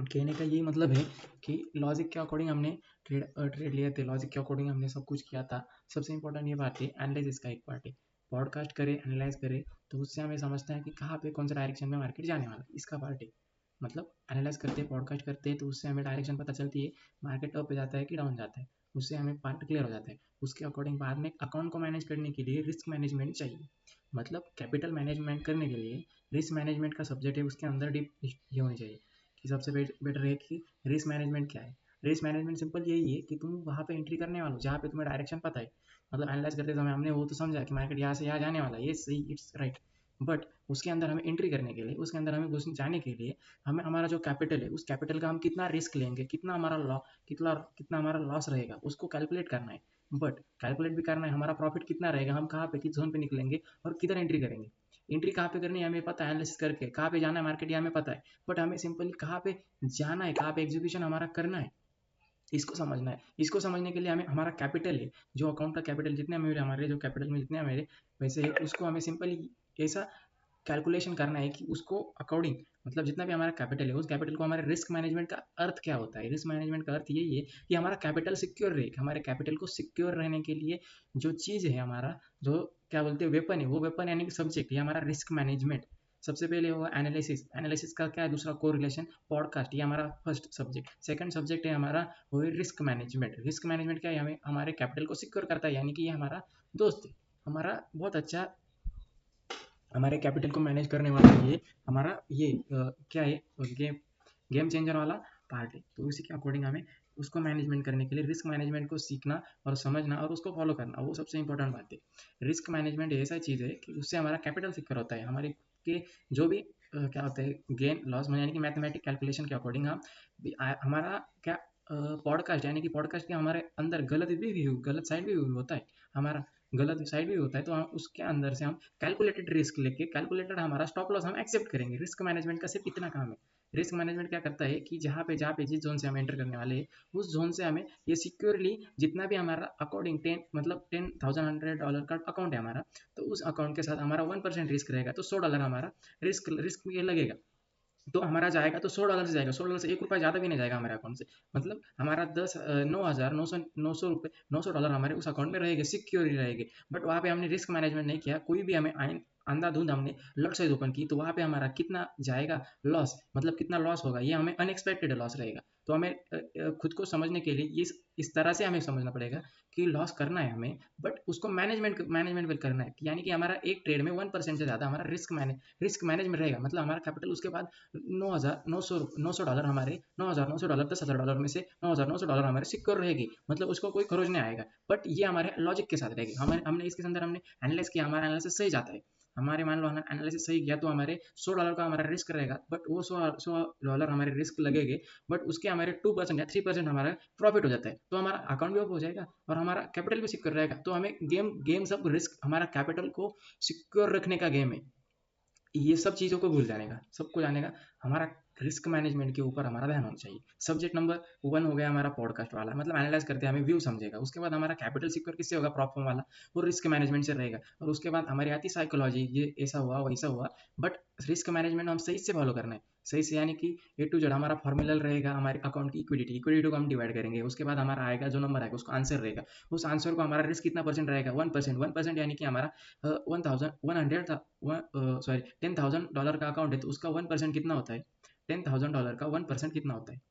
कहने का यही मतलब है कि लॉजिक के अकॉर्डिंग हमने ट्रेड लिए थे, लॉजिक के अकॉर्डिंग हमने सब कुछ किया था। सबसे इंपॉर्टेंट ये बात है, एनालिसिस का एक पार्ट है। पॉडकास्ट करें, एनालाइज करें, तो उससे हमें समझते हैं कि कहाँ पे कौन सा डायरेक्शन में मार्केट जाने वाला है, इसका पार्ट है। मतलब एनालाइज करते हैं, पॉडकास्ट करते हैं, तो उससे हमें डायरेक्शन पता चलती है, मार्केट अप पे जाता है कि डाउन जाता है, उससे हमें पार्ट क्लियर हो जाता है। उसके अकॉर्डिंग बाद में अकाउंट को मैनेज करने के लिए रिस्क मैनेजमेंट चाहिए। मतलब कैपिटल मैनेजमेंट करने के लिए रिस्क मैनेजमेंट का सब्जेक्ट है, उसके अंदर डीप ये होनी चाहिए कि सबसे बेटर है कि रिस्क मैनेजमेंट क्या है। रिस्क मैनेजमेंट सिंपल यही है कि तुम वहाँ पे एंट्री करने वाले हो जहाँ पे तुम्हें डायरेक्शन पता है। मतलब एनालाइज करते समय हमने वो तो समझा कि मार्केट यहाँ से यहाँ जाने वाला है, ये सही, इट्स राइट। बट उसके अंदर हमें एंट्री करने के लिए, उसके अंदर हमें घुस जाने के लिए, हमें हमारा जो कैपिटल है, उस कैपिटल का हम कितना रिस्क लेंगे, कितना हमारा कितना हमारा लॉस रहेगा, उसको कैलकुलेट करना है। बट कैलकुलेट भी करना है हमारा प्रॉफिट कितना रहेगा, हम कहाँ पे किस जोन पे निकलेंगे और किधर एंट्री करेंगे। एंट्री कहाँ पे करनी है हमें पता है, एनालिसिस करके कहाँ पे जाना है मार्केट ये हमें पता है। बट हमें सिंपली कहाँ पे जाना है, कहाँ पे एग्जीक्यूशन हमारा करना है, इसको समझना है। इसको समझने के लिए हमें हमारा कैपिटल है, जो अकाउंट का कैपिटल जितने मेरे हमारे जो कैपिटल में जितने मेरे पैसे है, उसको हमें सिंपली ऐसा कैलकुलेशन करना है कि उसको अकॉर्डिंग, मतलब जितना भी हमारा कैपिटल है, उस कैपिटल को हमारे रिस्क मैनेजमेंट का अर्थ क्या होता है। रिस्क मैनेजमेंट का अर्थ यही है कि हमारा कैपिटल सिक्योर रहे। हमारे कैपिटल को सिक्योर रहने के लिए जो चीज़ है हमारा, जो क्या बोलते हैं वेपन है, वो वेपन यानी कि सब्जेक्ट, ये हमारा रिस्क मैनेजमेंट। सबसे पहले होगा एनालिसिस। एनालिसिस का क्या है, दूसरा को रिलेशन, पॉडकास्ट, ये हमारा फर्स्ट सब्जेक्ट। सेकंड सब्जेक्ट है हमारा वो है रिस्क मैनेजमेंट। रिस्क मैनेजमेंट क्या है, हमें हमारे कैपिटल को सिक्योर करता है, यानी कि ये हमारा दोस्त है, हमारा बहुत अच्छा, हमारे कैपिटल को मैनेज करने वाला ये हमारा ये क्या है, गेम गेम चेंजर वाला पार्ट है। तो उसी के अकॉर्डिंग हमें उसको मैनेजमेंट करने के लिए रिस्क मैनेजमेंट को सीखना और समझना और उसको फॉलो करना, वो सबसे इंपॉर्टेंट बात है। रिस्क मैनेजमेंट ऐसा चीज़ है कि उससे हमारा कैपिटल सिक्योर होता है, हमारे के जो भी क्या होता है गेन लॉस में, यानी कि मैथमेटिक कैलकुलेशन के अकॉर्डिंग हम हमारा क्या पॉडकास्ट, यानी कि पॉडकास्ट के हमारे अंदर गलत साइड भी होता है, हमारा गलत साइड भी होता है, तो हम उसके अंदर से हम कैलकुलेटेड रिस्क लेके, कैलकुलेटेड हमारा स्टॉप लॉस हम एक्सेप्ट करेंगे। रिस्क मैनेजमेंट का सिर्फ इतना काम है। रिस्क मैनेजमेंट क्या करता है कि जहाँ पे जिस जोन से हम एंटर करने वाले हैं, उस जोन से हमें ये सिक्योरली जितना भी हमारा अकॉर्डिंग 10,100 का अकाउंट है हमारा, तो उस अकाउंट के साथ हमारा 1% रिस्क रहेगा, तो $100 हमारा रिस्क ये लगेगा। तो हमारा जाएगा तो $100 से जाएगा, $100 से ₹1 ज़्यादा भी नहीं जाएगा हमारे अकाउंट से। मतलब हमारा 9,900 $900 हमारे उस अकाउंट में रहेंगे, सिक्योर ही रहेंगे। बट वहाँ पे हमने रिस्क मैनेजमेंट नहीं किया, कोई भी हमें अंधाधुंध हमने लट साइज ओपन की, तो वहाँ पे हमारा कितना जाएगा लॉस, मतलब कितना लॉस होगा, ये हमें अनएक्सपेक्टेड लॉस रहेगा। तो हमें खुद को समझने के लिए इस तरह से हमें समझना पड़ेगा कि लॉस करना है हमें, बट उसको मैनेजमेंट भी करना है, यानी कि हमारा एक ट्रेड में 1% से ज़्यादा हमारा रिस्क मैनेजमेंट रहेगा। मतलब हमारा कैपिटल उसके बाद 9,900 $900 हमारे, $9,900 $10,000 में से $9,900 हमारे सिक्योर रहेगी, मतलब उसको कोई खरोच नहीं आएगा। बट ये हमारे लॉजिक के साथ रहेगी। हमने इसके अंदर हमने एनालाइज किया, हमारा एनालिसिस सही जाता है, हमारे मान लो हमने एनालिसिस सही किया, तो हमारे $100 का हमारा रिस्क रहेगा, बट वो $100 हमारे रिस्क लगेंगे, बट उसके हमारे 2% या 3% हमारा प्रॉफिट हो जाता है, तो हमारा अकाउंट भी अप हो जाएगा और हमारा कैपिटल भी सिक्योर रहेगा। तो हमें गेम गेम सब रिस्क, हमारा कैपिटल को सिक्योर रखने का गेम है। ये सब चीज़ों को भूल जाने का, सबको जाने का, हमारा रिस्क मैनेजमेंट के ऊपर हमारा ध्यान होना चाहिए। सब्जेक्ट नंबर 1 हो गया हमारा पॉडकास्ट वाला, मतलब एनालाइज करते हैं, हमें व्यू समझेगा। उसके बाद हमारा कैपिटल सिक्योर किससे होगा, प्रॉप वाला, वो रिस्क मैनेजमेंट से रहेगा। और उसके बाद हमारी आती साइकोलॉजी, ये ऐसा हुआ वैसा हुआ, बट रिस्क मैनेजमेंट हम सही से फॉलो करना है, सही से, यानी कि ए टू जेड हमारा फॉर्मूला रहेगा। हमारे अकाउंट की इक्विडिटी को हम डिवाइड करेंगे, उसके बाद हमारा आएगा जो नंबर आएगा उसको आंसर रहेगा। उस आंसर को हमारा रिस्क कितना परसेंट रहेगा, 1%। यानी कि हमारा 10,000 का अकाउंट है, तो उसका 1% कितना होता है, $10,000 का 1% कितना होता है,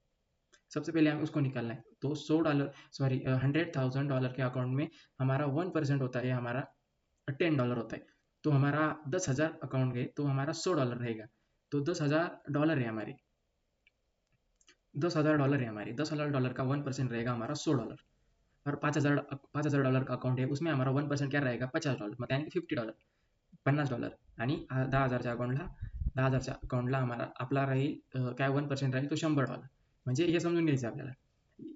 सबसे पहले हमें उसको निकालना है। तो $100,000 के अकाउंट में हमारा 1% होता है, हमारा $10 होता है। तो हमारा 10,000 अकाउंट है, तो हमारा $100 रहेगा। तो $10,000 है हमारी, $10,000 है हमारी, $10,000 का 1% रहेगा हमारा $100। और $5,000 का अकाउंट है, उसमें हमारा 1% क्या रहेगा, $50, मतलब यानी कि $50, $50 आणि 10,000च्या अकाउंटला, 10,000च्या अकाउंटला हमारा आपला राहील काय 1% राहील तो $100। म्हणजे हे समजून घ्यायचं आपल्याला।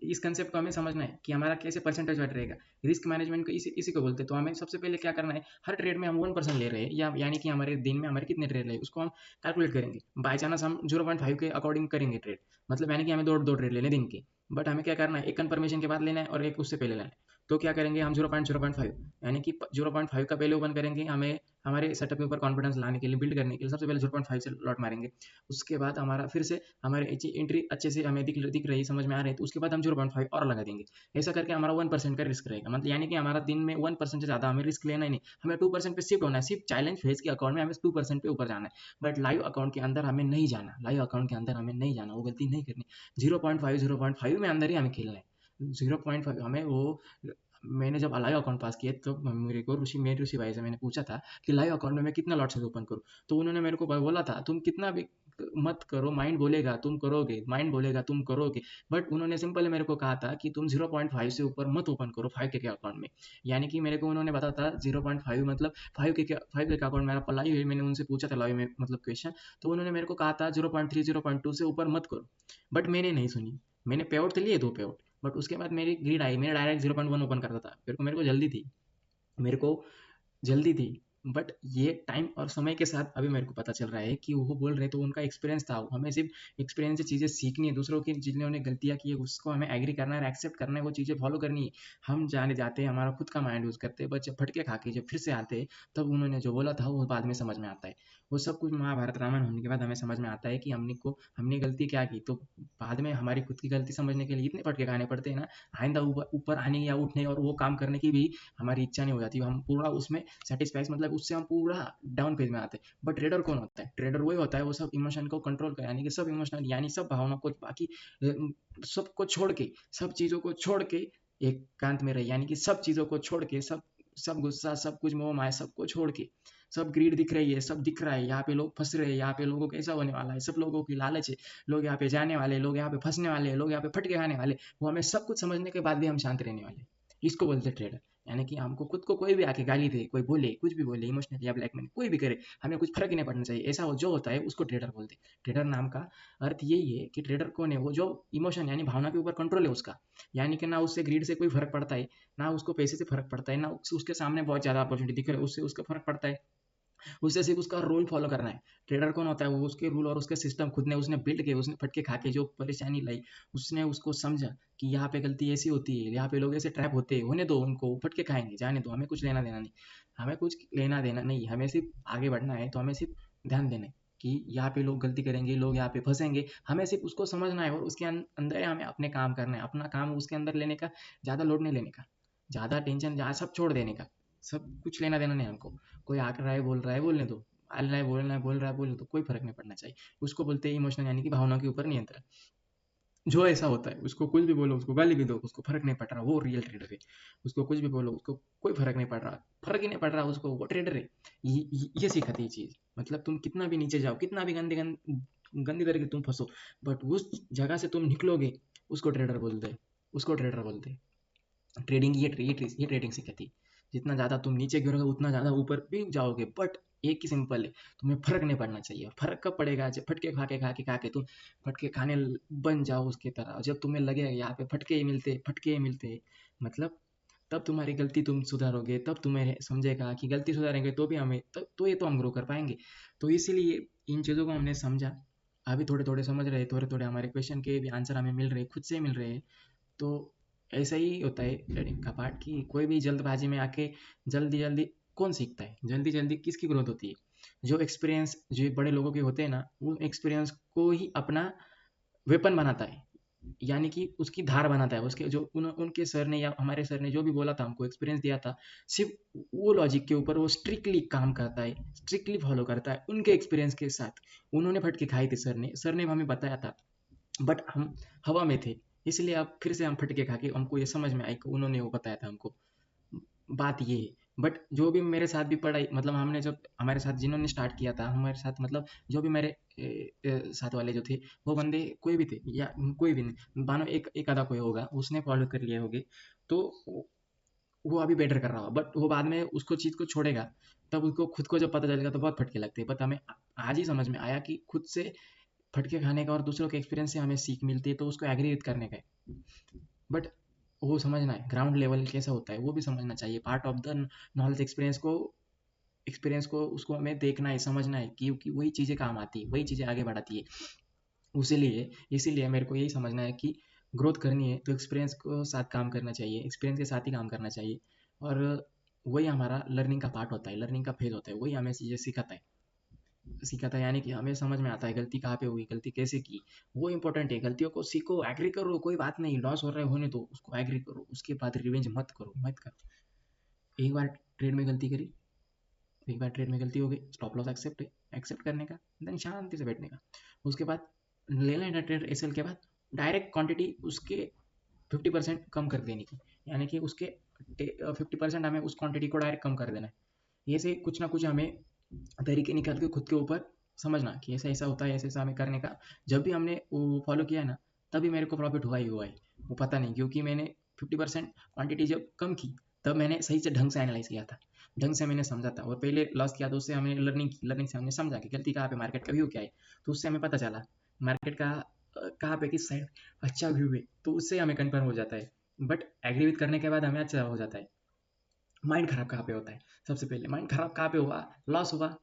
इस कंसेप्ट को हमें समझना है कि हमारा कैसे परसेंटेज वाइज रहेगा। रिस्क मैनेजमेंट को इसी को बोलते हैं। तो हमें सबसे पहले क्या करना है, हर ट्रेड में हम 1% ले रहे हैं, या यानी कि हमारे दिन में हमारे कितने ट्रेड रहे उसको हम कैलकुलेट करेंगे। बाई चांस हम 0.5 के अकॉर्डिंग करेंगे ट्रेड, मतलब यानी कि हमें दो ट्रेड लेने दिन के। बट हमें क्या करना है, एक कन्फर्मेशन के बाद लेना है और एक उससे पहले लेना है। तो क्या करेंगे हम 0.05 यानी कि 0.5 का पहले ओपन करेंगे, हमें हमारे सेटअप के ऊपर कॉन्फिडेंस लाने के लिए, बिल्ड करने के लिए सबसे पहले 0.5 से लॉट मारेंगे। उसके बाद हमारा फिर से हमारे एंट्री अच्छे से हमें दिख रही, समझ में आ रही है, तो उसके बाद हम 0.5 और लगा देंगे। ऐसा करके हमारा 1% का रिस्क रहेगा, मतलब यानी कि हमारा दिन में 1% से ज़्यादा हमें रिस्क लेना ही नहीं, हमें 2% पे शिफ्ट होना है। सिर्फ चैलेंज फेज के अकाउंट में हमें 2% पे ऊपर जाना है, बट लाइव अकाउंट के अंदर हमें नहीं जाना, लाइव अकाउंट के अंदर हमें नहीं जाना, वो गलती नहीं करनी। 0.5 में अंदर ही हमें खेलना है। 0.5 हमें वो, मैंने जब लाइव अकाउंट पास किया तो मेरे को ऋषि भाई से मैंने पूछा था कि लाइव अकाउंट में मैं कितना लॉट साइज ओपन करूँ, तो उन्होंने मेरे को बोला था तुम कितना भी मत करो, माइंड बोलेगा तुम करोगे, माइंड बोलेगा तुम करोगे, बट उन्होंने सिंपल मेरे को कहा था कि तुम 0.5 से ऊपर मत ओपन करो 5K के अकाउंट में। यानी कि मेरे को उन्होंने बताया था 0.5 मतलब 5K का अकाउंट मेरा लाइव है, मैंने उनसे पूछा था लाइव में मतलब क्वेश्चन, तो उन्होंने मेरे को कहा था 0.3 0.2 से ऊपर मत करो, बट मैंने नहीं सुनी। मैंने पे आउट तो लिए 2 पे आउट, बट उसके बाद मेरी ग्रीड आई, मैंने डायरेक्ट 0.1 ओपन करता था, मेरे को जल्दी थी, मेरे को जल्दी थी। बट ये टाइम और समय के साथ अभी मेरे को पता चल रहा है कि वो बोल रहे तो उनका एक्सपीरियंस था, हमें सिर्फ एक्सपीरियंस से चीज़ें सीखनी है, दूसरों की जिन्होंने गलतियाँ की है उसको हमें एग्री करना है, एक्सेप्ट करना है, वो चीज़ें फॉलो करनी है। हम जाने जाते हैं हमारा खुद का माइंड यूज़ करते हैं, बट जब फटके खा के जब फिर से आते हैं, तब उन्होंने जो बोला था वो बाद में समझ में आता है। वो सब कुछ महाभारत रामायण होने के बाद हमें समझ में आता है कि हमने गलती क्या की, तो बाद में हमारी खुद की गलती समझने के लिए इतने फटके खाने पड़ते हैं ना, आइंदा ऊपर ऊपर आने या उठने और वो काम करने की भी हमारी इच्छा नहीं हो जाती, हम पूरा उसमें सेटिस्फाइज, मतलब उससे हम पूरा डाउन पेज में आते हैं। बट ट्रेडर कौन होता है? ट्रेडर वही होता है वो सब इमोशन को कंट्रोल करे, यानी कि सब इमोशनल यानी सब भावना को बाकी सबको छोड़ के, सब चीज़ों को छोड़ के एकांत में रहे, यानी कि सब चीज़ों को छोड़ के, सब सब गुस्सा, सब कुछ मोह माया सबको छोड़ के, सब ग्रीड दिख रही है, सब दिख रहा है, यहाँ पे लोग फंस रहे हैं, यहाँ पे लोगों को ऐसा होने वाला है, सब लोगों की लालच है, लोग यहाँ पे जाने वाले, लोग यहाँ पे फंसने वाले, लोग यहाँ पे फटके खाने वाले, वो हमें सब कुछ समझने के बाद भी हम शांत रहने वाले, इसको बोलते ट्रेडर। यानी कि हमको खुद को कोई भी आके गाली दे, कोई बोले, कुछ भी बोले, इमोशनल या ब्लैकमेल कोई भी करे, हमें कुछ फर्क ही नहीं पड़ना चाहिए, ऐसा जो होता है उसको ट्रेडर बोलते हैं। ट्रेडर नाम का अर्थ यही है कि ट्रेडर कौन है, वो जो इमोशन यानी भावना के ऊपर कंट्रोल है उसका, यानी कि ना उससे ग्रीड से कोई फर्क पड़ता है, ना उसको पैसे से फर्क पड़ता है, ना उसके सामने बहुत ज़्यादा अपॉर्चुनिटी दिख रही है उससे उसका फर्क पड़ता है, उसे सिर्फ उसका रूल फॉलो करना है। ट्रेडर कौन होता है? वो उसके रूल और उसके सिस्टम खुद ने उसने बिल्ड किए, उसने फटके खा के जो परेशानी लाई, उसने उसको समझा कि यहाँ पे गलती ऐसी होती है, यहाँ पे लोग ऐसे ट्रैप होते हैं, होने दो उनको, फटके खाएंगे, जाने दो, हमें कुछ लेना देना नहीं, हमें कुछ लेना देना नहीं, हमें सिर्फ आगे बढ़ना है, तो हमें सिर्फ ध्यान देना है कि यहाँ पे लोग गलती करेंगे, लोग यहाँ पे फंसेंगे, हमें सिर्फ उसको समझना है और उसके अंदर हमें अपने काम करना है, अपना काम उसके अंदर लेने का, ज़्यादा लोड नहीं लेने का, ज़्यादा टेंशन जहाँ सब छोड़ देने का, सब कुछ लेना देना नहीं हमको। कोई आकर रहा है बोल रहा है बोलने दो, बोल रहा है बोलना है बोल रहा है बोलने दो, कोई फर्क नहीं पड़ना चाहिए। उसको बोलते हैं इमोशनल, यानी कि भावना के ऊपर नियंत्रण। जो ऐसा होता है उसको कुछ भी बोलो, उसको गाली भी दो, उसको फर्क नहीं पड़ रहा, वो रियल ट्रेडर है। उसको कुछ भी बोलो, उसको कोई फर्क नहीं पड़ रहा, फर्क ही नहीं पड़ रहा उसको, वो ट्रेडर है। ये सिखाती है चीज़, मतलब तुम कितना भी नीचे जाओ, कितना भी गंदी तरीके तुम फंसो, बट उस जगह से तुम निकलोगे, उसको ट्रेडर बोलते हैं, उसको ट्रेडर बोलते हैं। ट्रेडिंग ये ट्रेडिंग सिखाती है। जितना ज़्यादा तुम नीचे गिरोगे उतना ज़्यादा ऊपर भी जाओगे, बट एक ही सिंपल है, तुम्हें फर्क नहीं पड़ना चाहिए। फर्क कब पड़ेगा? जब फटके खा के तुम फटके खाने बन जाओ उसकी तरह, जब तुम्हें लगेगा यहाँ पे फटके ही मिलते, मतलब तब तुम्हारी गलती तुम सुधारोगे, तब तुम्हें समझेगा कि गलती सुधारेंगे तो भी हमें तो ये तो हम ग्रो कर पाएंगे। तो इसीलिए इन चीज़ों को हमने समझा, अभी थोड़े थोड़े समझ रहे, थोड़े थोड़े हमारे क्वेश्चन के भी आंसर हमें मिल रहे, खुद से मिल रहे हैं। तो ऐसा ही होता है ट्रेडिंग का पार्ट कि कोई भी जल्दबाजी में आके जल्दी जल्दी कौन सीखता है, जल्दी जल्दी किसकी ग्रोथ होती है? जो एक्सपीरियंस जो बड़े लोगों के होते हैं ना, वो एक्सपीरियंस को ही अपना वेपन बनाता है, यानी कि उसकी धार बनाता है, उसके जो उनके सर ने या हमारे सर ने जो भी बोला था, हमको एक्सपीरियंस दिया था, सिर्फ वो लॉजिक के ऊपर वो स्ट्रिक्टली काम करता है, स्ट्रिक्टली फॉलो करता है उनके एक्सपीरियंस के साथ। उन्होंने फटके खाई थी, सर ने हमें बताया था, बट हम हवा में थे, इसलिए अब फिर से हम फटके खा के हमको ये समझ में आई कि उन्होंने वो बताया था हमको। बात ये है। बट जो भी मेरे साथ भी पढ़ाई, मतलब हमने जब हमारे साथ जिन्होंने स्टार्ट किया था हमारे साथ, मतलब जो भी मेरे साथ वाले जो थे, वो बंदे कोई भी थे या कोई भी नहीं, मानो एक आधा कोई होगा उसने फॉलो कर लिए होगे, तो वो अभी बेटर कर रहा होगा, बट वो बाद में उसको चीज़ को छोड़ेगा, तब उसको खुद को जब पता चलेगा तो बहुत फटके लगते हैं। बट हमें आज ही समझ में आया कि खुद से फटके खाने का और दूसरों के एक्सपीरियंस से हमें सीख मिलती है, तो उसको एग्री करने का है। बट वो समझना है ग्राउंड लेवल कैसा होता है, वो भी समझना चाहिए, part of the knowledge. Experience को उसको हमें देखना है, समझना है, क्योंकि वही चीज़ें काम आती है, वही चीज़ें आगे बढ़ाती है। इसीलिए इसीलिए मेरे को यही समझना है कि ग्रोथ करनी है तो एक्सपीरियंस को साथ काम करना चाहिए, एक्सपीरियंस के साथ ही काम करना चाहिए। और वही हमारा लर्निंग का पार्ट होता है, लर्निंग का फेज होता है, वही हमें चीज़ें सिखाता है। सिखाता है यानी कि हमें समझ में आता है गलती कहाँ पे हुई, गलती कैसे की। वो इंपॉर्टेंट है, गलतियों को सीखो, एग्री करो, कोई बात नहीं, लॉस हो रहा है होने दो, उसको एग्री करो, उसके बाद रिवेंज मत करो, मत करो। एक बार ट्रेड में गलती करी, एक बार ट्रेड में गलती हो गई, स्टॉप लॉस एक्सेप्ट है, एक्सेप्ट करने का, देन शांति से बैठने का। उसके बाद ले लेना ट्रेड एसएल के बाद डायरेक्ट क्वांटिटी उसके 50% कम कर देने की, यानी कि उसके 50% हमें उस क्वांटिटी को डायरेक्ट कम कर देना है। ये से कुछ ना कुछ हमें तरीके निकाल के खुद के ऊपर समझना कि ऐसा ऐसा होता है, ऐसा ऐसा हमें करने का। जब भी हमने वो फॉलो किया है ना, तभी मेरे को प्रॉफिट हुआ ही हुआ है। वो पता नहीं क्योंकि मैंने 50% क्वांटिटी जब कम की, तब मैंने सही से ढंग से एनालाइज किया था, ढंग से मैंने समझा था। और पहले लॉस किया तो उससे हमने लर्निंग की, लर्निंग से हमने समझा कि गलती कहाँ पे, मार्केट का व्यू क्या है। तो उससे हमें पता चला मार्केट का कहाँ पे किस साइड अच्छा व्यू है, तो उससे हमें कन्फर्म हो जाता है। बट एग्री करने के बाद हमें अच्छा हो जाता है। माइंड खराब कहाँ पे होता है, सबसे पहले माइंड खराब कहाँ पे हुआ, लॉस हुआ।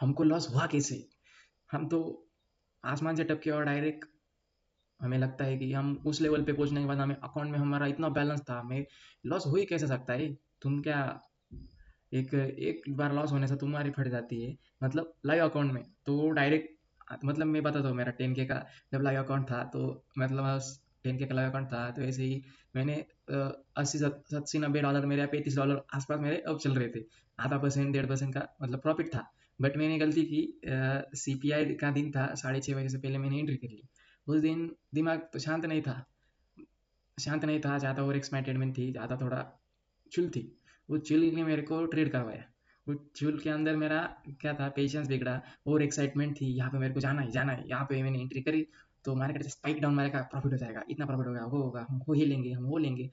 हमको लॉस हुआ कैसे, हम तो आसमान से टपके और डायरेक्ट हमें लगता है कि हम उस लेवल पे पहुंचने के बाद हमें अकाउंट में हमारा इतना बैलेंस था, हमें लॉस हो ही कैसे सकता है। तुम क्या, एक एक बार लॉस होने से तुम्हारी फट जाती है, मतलब लाइव अकाउंट में तो डायरेक्ट। मतलब मैं बताता हूँ, मेरा 10K का जब लाइव अकाउंट था, तो मतलब 10K का लाइव अकाउंट था, तो ऐसे ही मैंने 80 80 90 डॉलर मेरे, $35 आसपास मेरे अब चल रहे थे। आधा परसेंट 1.5% का मतलब प्रॉफिट था। बट मैंने गलती की, CPI का दिन था, 6:30 बजे से पहले मैंने एंट्री कर ली। उस दिन दिमाग तो शांत नहीं था, शांत नहीं था, ज़्यादा ओवर एक्साइटेडमेंट थी, ज़्यादा थोड़ा चुल थी। वो चुल ने मेरे को ट्रेड करवाया। वो चुल के अंदर मेरा क्या था, पेशेंस बिगड़ा, और एक्साइटमेंट थी, यहाँ पे मेरे को जाना है, जाना है। यहाँ पे मैंने एंट्री करी तो मार्केट से स्पाइक डाउन मारेगा, प्रॉफिट हो जाएगा, इतना प्रॉफिट होगा, वो होगा, हम हो ही लेंगे, हम हो लेंगे।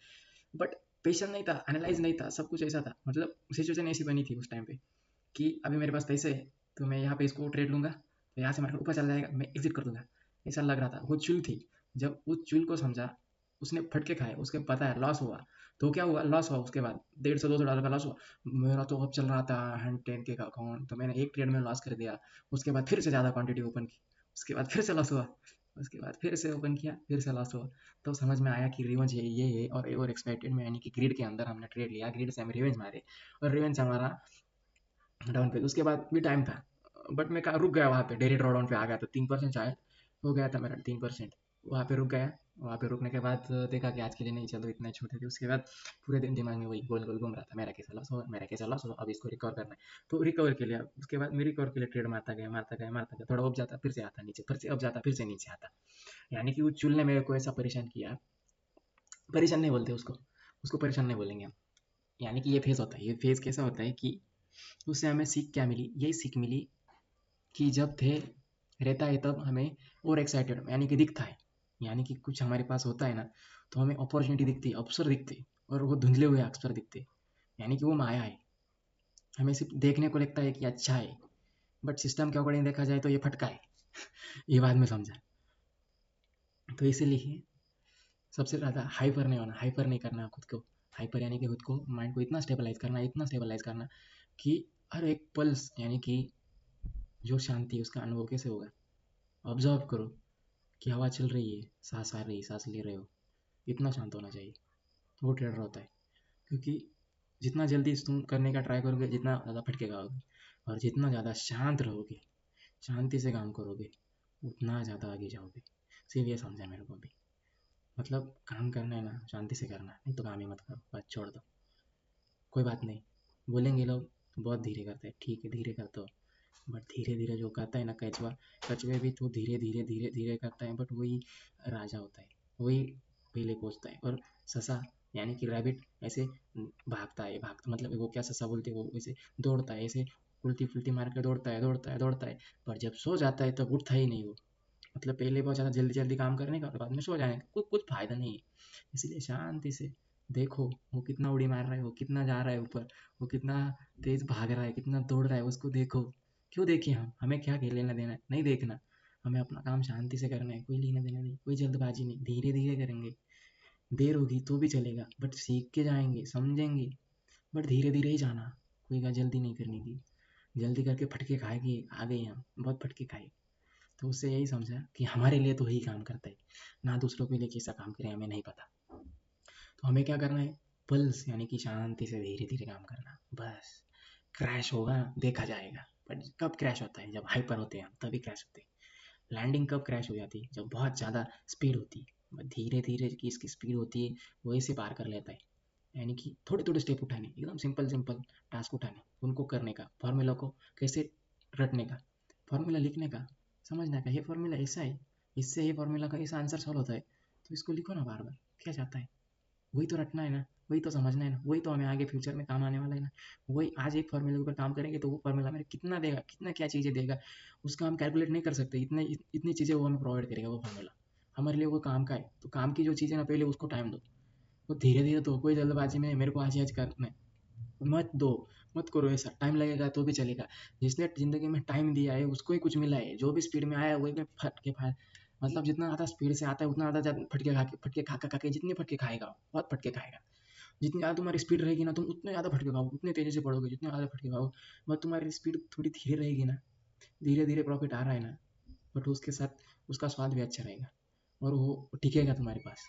बट पेशेंस नहीं था, एनालाइज नहीं था, सब कुछ ऐसा था। मतलब सिचुएशन ऐसी बनी थी उस टाइम पे कि अभी मेरे पास पैसे है, तो मैं यहाँ पे इसको ट्रेड लूंगा, तो यहाँ से मार्केट ऊपर चला जाएगा, मैं एग्जिट कर दूंगा, ऐसा लग रहा था। वो चुल थी। जब उस चुल को समझा, उसने फटके खाए, उसके पता है लॉस हुआ। तो क्या हुआ, लॉस हुआ उसके बाद $150 का लॉस हुआ। मेरा तो अब चल रहा था 10K का अकाउंट, तो मैंने एक ट्रेड में लॉस कर दिया। उसके बाद फिर से ज़्यादा क्वांटिटी ओपन की, उसके बाद फिर से लॉस हुआ, उसके बाद फिर से ओपन किया, फिर से लॉस हुआ। तो समझ में आया कि रिवेंज ये है। और ओवर एक्सपेक्टेड में, यानी कि ग्रीड के अंदर हमने ट्रेड लिया, ग्रीड से हम रिवेंज मारे, और रिवेंज हमारा डाउन पे। उसके बाद भी टाइम था, बट मैं रुक गया वहाँ पे, डेली ड्रॉ डाउन पे आ गया था, 3% शायद हो गया था मेरा, 3%। वहाँ पे रुक गया। वहाँ पे रुकने के बाद देखा कि आज के लिए नहीं, चलो इतने छोटे थे। उसके बाद पूरे दिन दिमाग में वही गोल गोल घूम रहा था, मेरा कैसा लॉस हो, मेरा कैसा लॉस हो, अब इसको रिकवर करना है। तो रिकवर के लिए, उसके बाद मैं रिकवर के लिए ट्रेड मारता गया, मारता गया, मारता गया, थोड़ा अप जाता, फिर से आता नीचे, फिर से अप जाता, फिर से नीचे आता। यानी कि वो चुल ने मेरे को ऐसा परेशान किया, परेशान नहीं बोलते उसको, उसको परेशान नहीं बोलेंगे हम। यानी कि ये फेज होता है, ये फेज कैसा होता है कि उससे हमें सीख क्या मिली, यही सीख मिली कि जब थे रहता है तब हमें और एक्साइटेड, यानी कि दिखता है, यानी कि कुछ हमारे पास होता है ना, तो हमें अपॉर्चुनिटी दिखती है, अवसर दिखते हैं, और वो धुंधले हुए अवसर दिखते हैं। यानी कि वो माया है, हमें सिर्फ देखने को लगता है कि अच्छा है, बट सिस्टम के अकॉर्डिंग देखा जाए तो ये फटका है। ये बाद में समझा। तो इसीलिए सबसे ज़्यादा हाइपर नहीं होना, हाइपर नहीं करना खुद को। हाइपर यानी कि खुद को, माइंड को इतना स्टेबलाइज करना, इतना स्टेबलाइज करना कि हर एक पल्स, यानी कि जो शांति, उसका अनुभव कैसे होगा। ऑब्जर्व करो कि हवा चल रही है, सांस आ रही है, सांस ले रहे हो, इतना शांत होना चाहिए। वो ट्रेडर होता है। क्योंकि जितना जल्दी तुम करने का ट्राई करोगे, जितना ज़्यादा फटके खाओगे। और जितना ज़्यादा शांत रहोगे, शांति से काम करोगे, उतना ज़्यादा आगे जाओगे। सिर्फ ये समझा मेरे को अभी। मतलब काम करना है ना, शांति से करना, नहीं तो काम ही मत करो, बस छोड़ दो। कोई बात नहीं, बोलेंगे लोग बहुत धीरे करते हैं, ठीक है धीरे करते हो, बट धीरे धीरे जो करता है ना कछुआ, कछुए भी तो धीरे धीरे धीरे धीरे करता है, बट वही राजा होता है, वही पहले पहुंचता है। और ससा, यानी कि रैबिट, ऐसे भागता है, भागता मतलब वो क्या, ससा बोलते हैं, वो ऐसे दौड़ता है, ऐसे उल्टी फुल्टी मार के दौड़ता है, दौड़ता है, दौड़ता है। पर जब सो जाता है तब उठता ही नहीं वो। मतलब पहले बहुत ज़्यादा जल्दी जल्दी काम करने का और बाद में सो जाने का, कुछ फायदा नहीं है। इसीलिए शांति से देखो, वो कितना उड़ी मार रहा है, वो कितना जा रहा है ऊपर, वो कितना तेज भाग रहा है, कितना दौड़ रहा है, उसको देखो। क्यों देखें हम, हमें क्या लेना देना है, नहीं देखना। हमें अपना काम शांति से करना है, कोई लेना देना नहीं, कोई जल्दबाजी नहीं, धीरे धीरे करेंगे। देर होगी तो भी चलेगा, बट सीख के जाएंगे, समझेंगे। बट धीरे धीरे ही जाना, कोई का जल्दी नहीं करनी थी। जल्दी करके फटके खाएगी, आ गए हम बहुत फटके खाए। तो उससे यही समझा कि हमारे लिए तो वही काम करता है, ना दूसरों के लिए कैसा काम करें हमें नहीं पता। तो हमें क्या करना है, पल्स यानी कि शांति से धीरे धीरे काम करना बस। क्रैश होगा देखा जाएगा, बट कब क्रैश होता है, जब हाइपर होते हैं हम तभी क्रैश होते हैं। लैंडिंग कब क्रैश हो जाती है, जब बहुत ज़्यादा स्पीड होती है। धीरे धीरे की इसकी स्पीड होती है वो इसे पार कर लेता है। यानी कि थोड़े थोड़े स्टेप उठाने, एकदम सिंपल सिंपल टास्क उठाने, उनको करने का, फार्मूला को कैसे रटने का, फार्मूला लिखने का, समझना का ये फार्मूला ऐसा है, इससे ये फार्मूला का ऐसा आंसर सॉल्व होता है, तो इसको लिखो ना बार बार, क्या चाहता है, वही तो रटना है ना, वही तो समझना है ना, वही तो हमें आगे फ्यूचर में काम आने वाला है ना। वही आज एक फार्मूले के ऊपर काम करेंगे तो वो फार्मूला हमें कितना देगा, कितना क्या चीज़ें देगा, उसका हम कैलकुलेट नहीं कर सकते, इतनी चीज़ें वो हमें प्रोवाइड करेगा वो फार्मूला। हमारे लिए वो काम का है, तो काम की जो चीज़ें ना पहले उसको टाइम दो, वो धीरे धीरे, तो कोई जल्दबाजी में मेरे को आज ही आज करना है मत दो, मत करो ऐसा, टाइम लगेगा तो भी चलेगा। जिसने ज़िंदगी में टाइम दिया है उसको ही कुछ मिला है, जो भी स्पीड में आया है वही में फट के फा मतलब जितना ज़्यादा स्पीड से आता है उतना ज़्यादा फटके खा के जितने फटके खाएगा बहुत फटके खाएगा। जितनी ज़्यादा तुम्हारी स्पीड रहेगी ना तुम उतने ज़्यादा फटके खाओगे, उतने तेज़ी से पढ़ोगे जितने ज़्यादा फटके खाओगे। बट तुम्हारी स्पीड थोड़ी धीरे रहेगी ना, धीरे धीरे प्रॉफिट आ रहा है ना, बट उसके साथ उसका स्वाद भी अच्छा रहेगा और वो टिकेगा तुम्हारे पास।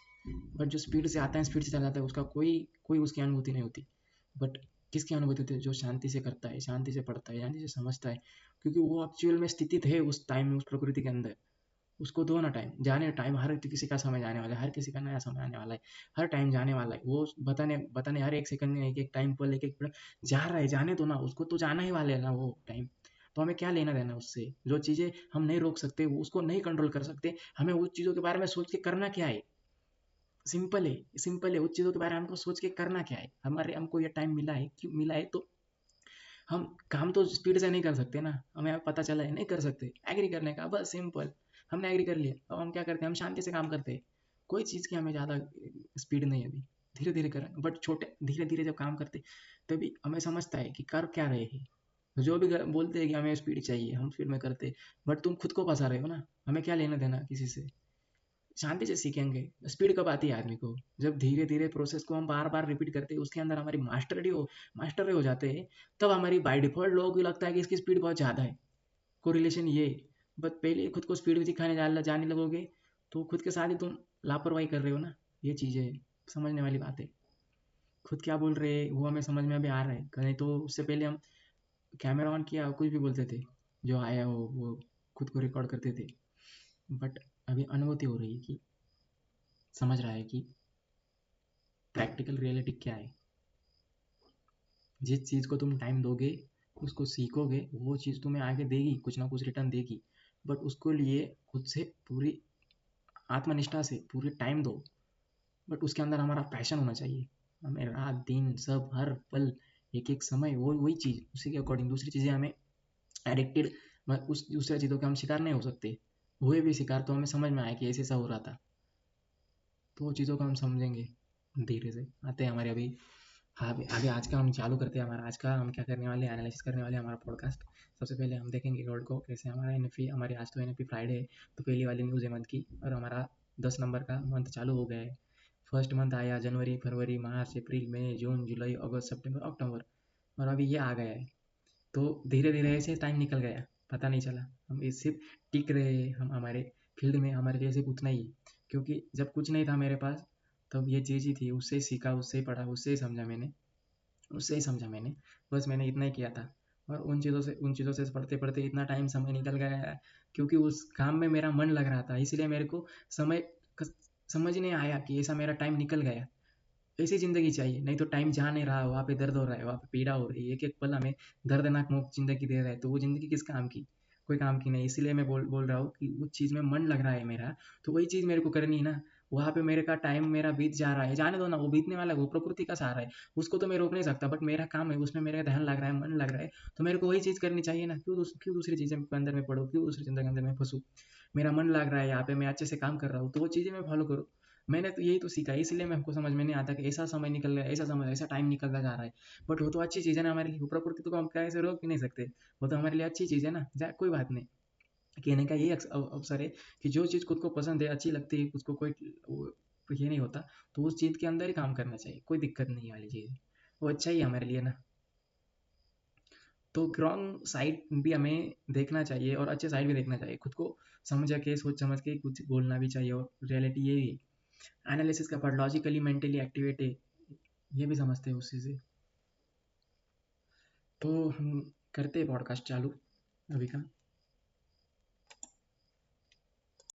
बट जो स्पीड से आता है स्पीड से चला जाता है उसका कोई कोई उसकी अनुभूति नहीं होती। बट किसकी अनुभूति होती है, जो शांति से करता है, शांति से पढ़ता है, शांति से समझता है, क्योंकि वो एक्चुअल में स्थित है उस टाइम में, उस प्रकृति के अंदर। उसको दो ना टाइम, जाने टाइम, हर किसी का समय जाने वाला है, हर किसी का नया समय आने वाला है, हर टाइम जाने वाला है। वो बताने बताने हर एक सेकंड में एक एक टाइम पर एक एक जा रहा है, जाने दो ना, उसको तो जाना ही वाले है ना वो टाइम। तो हमें क्या लेना देना उससे, जो चीज़ें हम नहीं रोक सकते, वो उसको नहीं कंट्रोल कर सकते, हमें उस चीज़ों के बारे में सोच के करना क्या है। सिंपल है, सिंपल है, उस चीज़ों के बारे में हमको सोच के करना क्या है। हमारे हमको ये टाइम मिला है, क्यों मिला है, तो हम काम तो स्पीड से नहीं कर सकते ना, हमें पता चला है नहीं कर सकते, एग्री करने का बस सिंपल। हमने एग्री कर लिया, अब हम क्या करते हैं, हम शांति से काम करते हैं। कोई चीज़ की हमें ज़्यादा स्पीड नहीं है अभी, धीरे धीरे करें, बट छोटे धीरे धीरे जब काम करते तभी हमें समझता है कि कर क्या रहे हैं। जो भी बोलते हैं कि हमें स्पीड चाहिए, हम स्पीड में करते, बट तुम खुद को फंसा रहे हो ना, हमें क्या लेना देना किसी से। शांति से सीखेंगे। स्पीड कब आती है आदमी को, जब धीरे धीरे प्रोसेस को हम बार बार रिपीट करते हैं, उसके अंदर हमारी मास्टरी हो जाते हैं, तब हमारी बाय डिफॉल्ट लोगों को लगता है कि इसकी स्पीड बहुत ज़्यादा है। कोरिलेशन ये, बट पहले ही खुद को स्पीड दिखाने जाने लगोगे तो खुद के साथ ही तुम लापरवाही कर रहे हो ना। ये चीज़ें समझने वाली बात है। खुद क्या बोल रहे हैं वो हमें समझ में अभी आ रहा है, नहीं तो उससे पहले हम कैमरा ऑन किया कुछ भी बोलते थे, जो आया हो वो खुद को रिकॉर्ड करते थे। बट अभी अनुभूति हो रही है कि समझ रहा है कि प्रैक्टिकल रियलिटी क्या है। जिस चीज़ को तुम टाइम दोगे, उसको सीखोगे, वो चीज़ तुम्हें आगे देगी, कुछ ना कुछ रिटर्न देगी। बट उसको लिए खुद से पूरी आत्मनिष्ठा से पूरी टाइम दो। बट उसके अंदर हमारा पैशन होना चाहिए, हमें रात दिन सब हर पल एक एक समय वो वही चीज़, उसी के अकॉर्डिंग दूसरी चीज़ें हमें एडिक्टेड, उस दूसरे चीज़ों के हम शिकार नहीं हो सकते। हुए भी शिकार तो हमें समझ में आया कि ऐसे ऐसा हो रहा था, तो वो चीज़ों को हम समझेंगे धीरे से। आते हैं हमारे अभी, हाँ अभी आगे आज का हम चालू करते हैं। हमारा आज का हम क्या करने वाले हैं, एनालिसिस करने वाले हैं हमारा पॉडकास्ट। सबसे पहले हम देखेंगे वर्ल्ड को कैसे हमारा एन हमारे आज तो एन फ्राइडे है, तो पहली वाली न्यूज़ है मंथ की, और हमारा 10 नंबर का मंथ चालू हो गया है। फर्स्ट मंथ आया जनवरी फरवरी मार्च अप्रैल मई जून जुलाई अगस्त सितंबर अक्टूबर, और अभी ये आ गया है। तो धीरे धीरे ऐसे टाइम निकल गया, पता नहीं चला। हम इस सिर्फ टिक रहे, हम हमारे फील्ड में हमारे लिए सिर्फ उतना ही, क्योंकि जब कुछ नहीं था मेरे पास तब ये चीज़ ही थी, उससे ही सीखा, उससे ही पढ़ा, उससे ही समझा मैंने, उससे ही समझा मैंने। बस मैंने इतना ही किया था, और उन चीज़ों से पढ़ते पढ़ते इतना टाइम समय निकल गया, क्योंकि उस काम में मेरा मन लग रहा था, इसलिए मेरे को समय समझ नहीं आया कि ऐसा मेरा टाइम निकल गया। ऐसी ज़िंदगी चाहिए, नहीं तो टाइम जा नहीं रहा, वहाँ पे दर्द हो रहा है, वहाँ पे पीड़ा हो रही है, एक एक पल हमें दर्दनाक मुक्त ज़िंदगी दे रहा है, तो वो ज़िंदगी किस काम की, कोई काम की नहीं। इसीलिए मैं बोल बोल रहा हूँ कि उस चीज़ में मन लग रहा है मेरा, तो वही चीज़ मेरे को करनी है ना। वहाँ पे मेरे का टाइम मेरा बीत जा रहा है, जाने दो ना, वो बीतने वाला है, वो प्रकृति का सहारा है, उसको तो मैं रोक नहीं सकता, बट मेरा काम है, उसमें मेरा ध्यान लग रहा है, मन लग रहा है, तो मेरे को वही चीज़ करनी चाहिए ना। क्यों दूसरी चीज़ें के अंदर में पढ़ूँ, क्यों दूसरी चीज़ों के अंदर में फंसूँ। मेरा मन लग रहा है यहाँ पे, मैं अच्छे से काम कर रहा हूँ, तो वो चीज़ें मैं फॉलो करूँ। मैंने तो यही तो सीखा है, इसलिए मैं हमको समझ में नहीं आता कि ऐसा समय निकल गया, ऐसा समय, ऐसा टाइम निकलता जा रहा है। बट वो तो अच्छी चीज़ है ना हमारे लिए, प्रकृति तो हम कैसे रोक भी नहीं सकते, वो तो हमारे लिए अच्छी चीज़ है ना, कोई बात नहीं। कहने का यही अवसर है कि जो चीज़ खुद को पसंद है, अच्छी लगती है, उसको कोई ये नहीं होता, तो उस चीज़ के अंदर ही काम करना चाहिए, कोई दिक्कत नहीं वाली चीज़ है, वो अच्छा ही है हमारे लिए ना। तो रॉन्ग साइड भी हमें देखना चाहिए और अच्छे साइड भी देखना चाहिए, खुद को समझ के सोच समझ के कुछ बोलना भी चाहिए, और रियलिटी यही है। एनालिसिस का पार्ट लॉजिकली मेंटली एक्टिवेट है, ये भी समझते हैं उसी से। तो हम करते हैं पॉडकास्ट चालू अभी का।